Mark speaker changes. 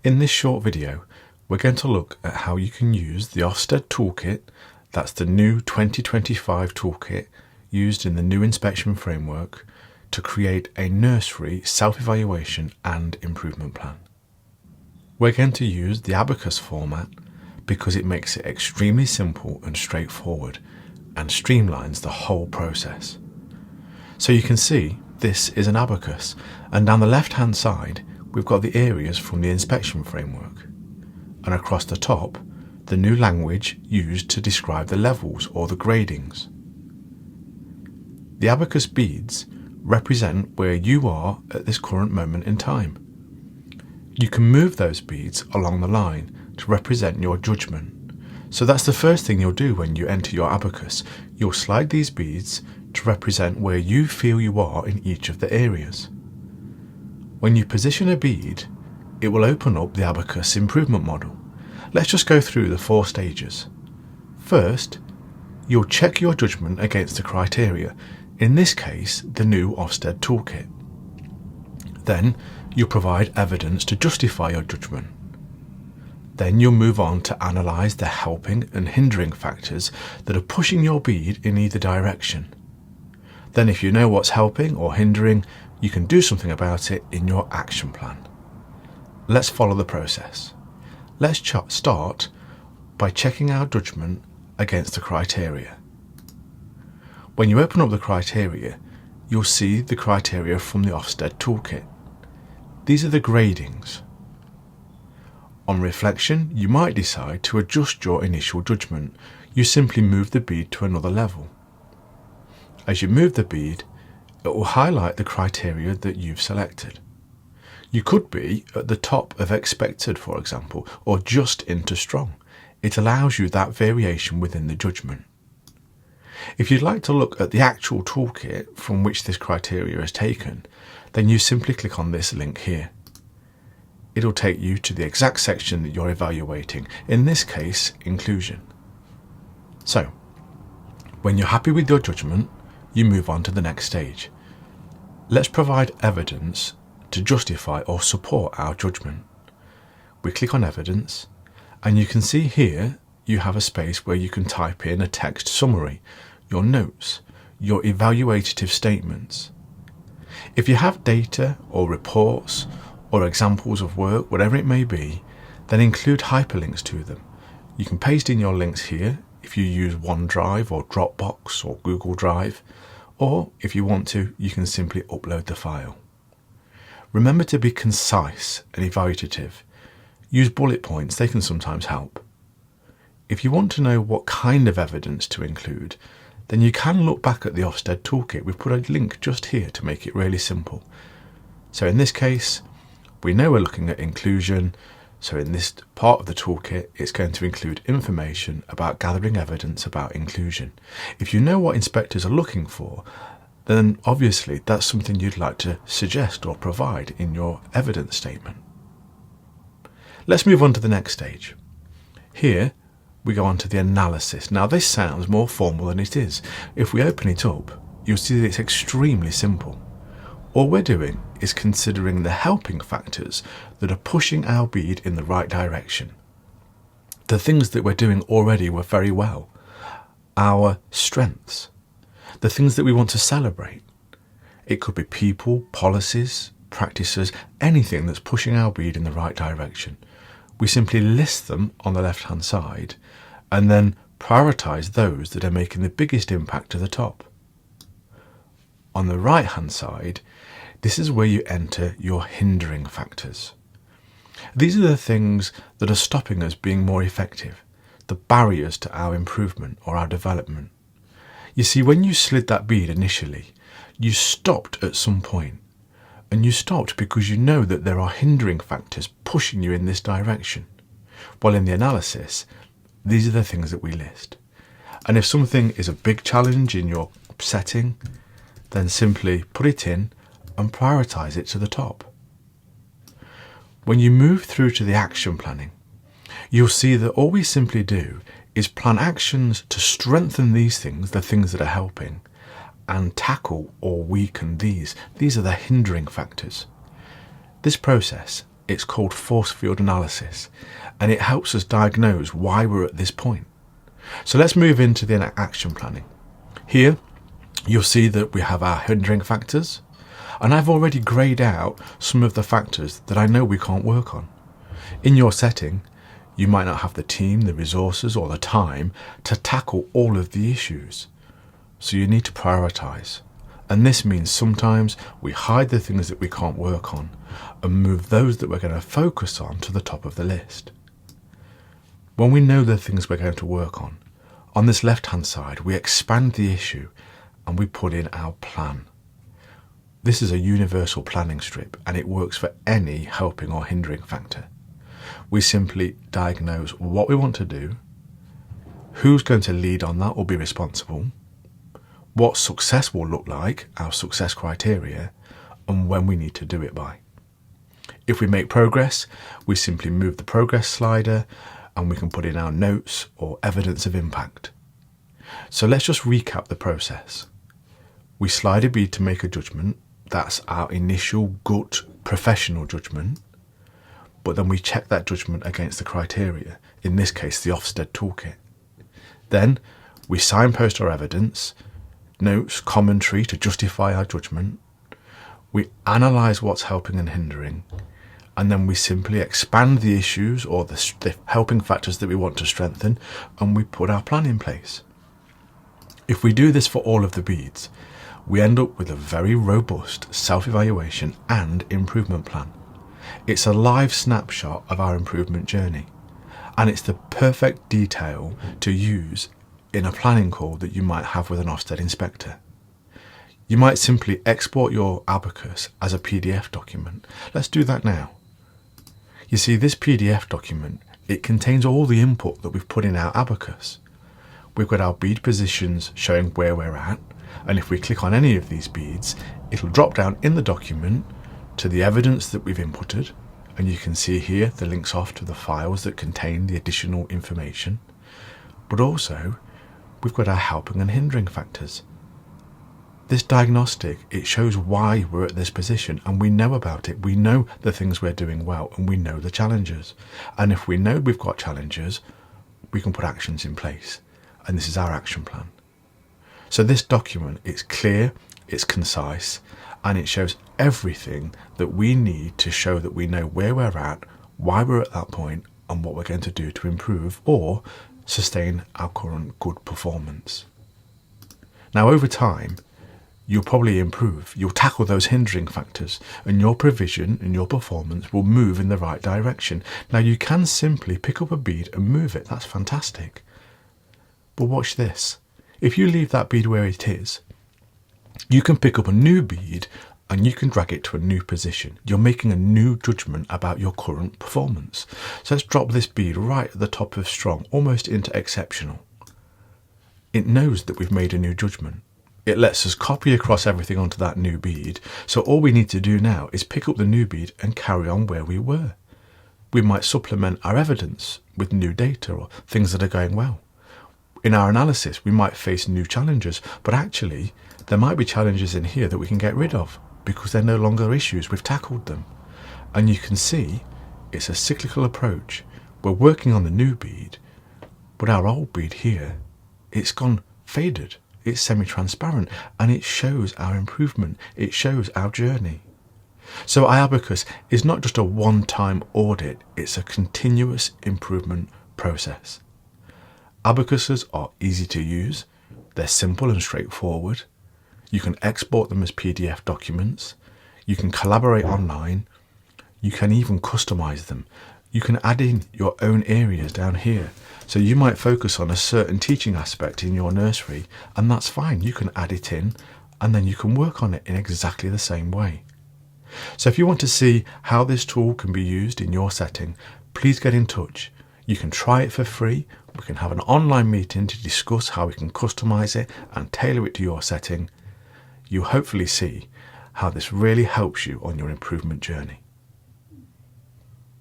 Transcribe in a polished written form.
Speaker 1: In this short video, we're going to look at how you can use the Ofsted Toolkit, that's the new 2025 toolkit used in the new inspection framework, to create a nursery self-evaluation and improvement plan. We're going to use the iAbacus format because it makes it extremely simple and straightforward and streamlines the whole process. So you can see this is an abacus, and down the left hand side we've got the areas from the inspection framework, and across the top the new language used to describe the levels or the gradings. The abacus beads represent where you are at this current moment in time. You can move those beads along the line to represent your judgment. So that's the first thing you'll do when you enter your abacus. You'll slide these beads to represent where you feel you are in each of the areas. When you position a bead, it will open up the abacus improvement model. Let's just go through the 4 stages. First, you'll check your judgment against the criteria, in this case the new Ofsted Toolkit. Then you'll provide evidence to justify your judgment. Then you'll move on to analyse the helping and hindering factors that are pushing your bead in either direction. Then if you know what's helping or hindering, you can do something about it in your action plan. Let's follow the process. Let's start by checking our judgment against the criteria. When you open up the criteria, you'll see the criteria from the Ofsted Toolkit. These are the gradings. On reflection, you might decide to adjust your initial judgment. You simply move the bead to another level. As you move the bead, it will highlight the criteria that you've selected. You could be at the top of expected, for example, or just into strong. It allows you that variation within the judgment. If you'd like to look at the actual toolkit from which this criteria is taken, then you simply click on this link here. It'll take you to the exact section that you're evaluating, in this case, inclusion. So, when you're happy with your judgment, you move on to the next stage. Let's provide evidence to justify or support our judgment. We click on evidence, and you can see here you have a space where you can type in a text summary, your notes, your evaluative statements. If you have data or reports or examples of work, whatever it may be, then include hyperlinks to them. You can paste in your links here if you use OneDrive or Dropbox or Google Drive, or if you want to, you can simply upload the file. Remember to be concise and evaluative. Use bullet points, they can sometimes help. If you want to know what kind of evidence to include, then you can look back at the Ofsted Toolkit. We've put a link just here to make it really simple. So in this case, we know we're looking at inclusion, so in this part of the toolkit it's going to include information about gathering evidence about inclusion. If you know what inspectors are looking for, then obviously that's something you'd like to suggest or provide in your evidence statement. Let's move on to the next stage. Here we go on to the analysis. Now this sounds more formal than it is. If we open it up, you'll see that it's extremely simple. All we're doing is considering the helping factors that are pushing our bead in the right direction. The things that we're doing already were very well. Our strengths. The things that we want to celebrate. It could be people, policies, practices, anything that's pushing our bead in the right direction. We simply list them on the left hand side and then prioritise those that are making the biggest impact to the top. On the right hand side, this is where you enter your hindering factors. These are the things that are stopping us being more effective, the barriers to our improvement or our development. You see, when you slid that bead initially, you stopped at some point, and you stopped because you know that there are hindering factors pushing you in this direction. While in the analysis, these are the things that we list. And if something is a big challenge in your setting, then simply put it in and prioritise it to the top. When you move through to the action planning, you'll see that all we simply do is plan actions to strengthen these things, the things that are helping, and tackle or weaken these. These are the hindering factors. This process It's called force field analysis, and it helps us diagnose why we're at this point. So let's move into the action planning. Here, you'll see that we have our hindering factors, and I've already grayed out some of the factors that I know we can't work on. In your setting, you might not have the team, the resources, or the time to tackle all of the issues. So you need to prioritise. And this means sometimes we hide the things that we can't work on and move those that we're going to focus on to the top of the list. When we know the things we're going to work on this left-hand side, we expand the issue and we put in our plan. This is a universal planning strip, and it works for any helping or hindering factor. We simply diagnose what we want to do, who's going to lead on that or be responsible, what success will look like, our success criteria, and when we need to do it by. If we make progress, we simply move the progress slider and we can put in our notes or evidence of impact. So let's just recap the process. We slide a bead to make a judgment. That's our initial gut professional judgment. But then we check that judgment against the criteria, in this case the Ofsted Toolkit. Then we signpost our evidence, notes, commentary to justify our judgment. We analyse what's helping and hindering, and then we simply expand the issues or the helping factors that we want to strengthen, and we put our plan in place. If we do this for all of the beads, we end up with a very robust self-evaluation and improvement plan. It's a live snapshot of our improvement journey, and it's the perfect detail to use in a planning call that you might have with an Ofsted inspector. You might simply export your iAbacus as a PDF document. Let's do that now. You see, this PDF document, it contains all the input that we've put in our iAbacus. We've got our bead positions showing where we're at, and if we click on any of these beads, it'll drop down in the document to the evidence that we've inputted, and you can see here the links off to the files that contain the additional information. But also, we've got our helping and hindering factors. This diagnostic, it shows why we're at this position, and we know about it. We know the things we're doing well, and we know the challenges. And if we know we've got challenges, we can put actions in place. And this is our action plan. So this document, it's clear, it's concise, and it shows everything that we need to show that we know where we're at, why we're at that point, and what we're going to do to improve or sustain our current good performance. Now, over time, you'll probably improve. You'll tackle those hindering factors, and your provision and your performance will move in the right direction. Now, you can simply pick up a bead and move it. That's fantastic. But watch this. If you leave that bead where it is, you can pick up a new bead and you can drag it to a new position. You're making a new judgment about your current performance. So let's drop this bead right at the top of strong, almost into exceptional. It knows that we've made a new judgment. It lets us copy across everything onto that new bead. So all we need to do now is pick up the new bead and carry on where we were. We might supplement our evidence with new data or things that are going well. In our analysis, we might face new challenges, but actually there might be challenges in here that we can get rid of because they're no longer issues. We've tackled them. And you can see it's a cyclical approach. We're working on the new bead, but our old bead here, it's gone faded. It's semi-transparent, and it shows our improvement. It shows our journey. So iAbacus is not just a one-time audit, it's a continuous improvement process. Abacuses are easy to use, they're simple and straightforward. You can export them as PDF documents, you can collaborate online, you can even customize them. You can add in your own areas down here. So you might focus on a certain teaching aspect in your nursery, and that's fine. You can add it in, and then you can work on it in exactly the same way. So if you want to see how this tool can be used in your setting, please get in touch. You can try it for free. We can have an online meeting to discuss how we can customize it and tailor it to your setting. You'll hopefully see how this really helps you on your improvement journey.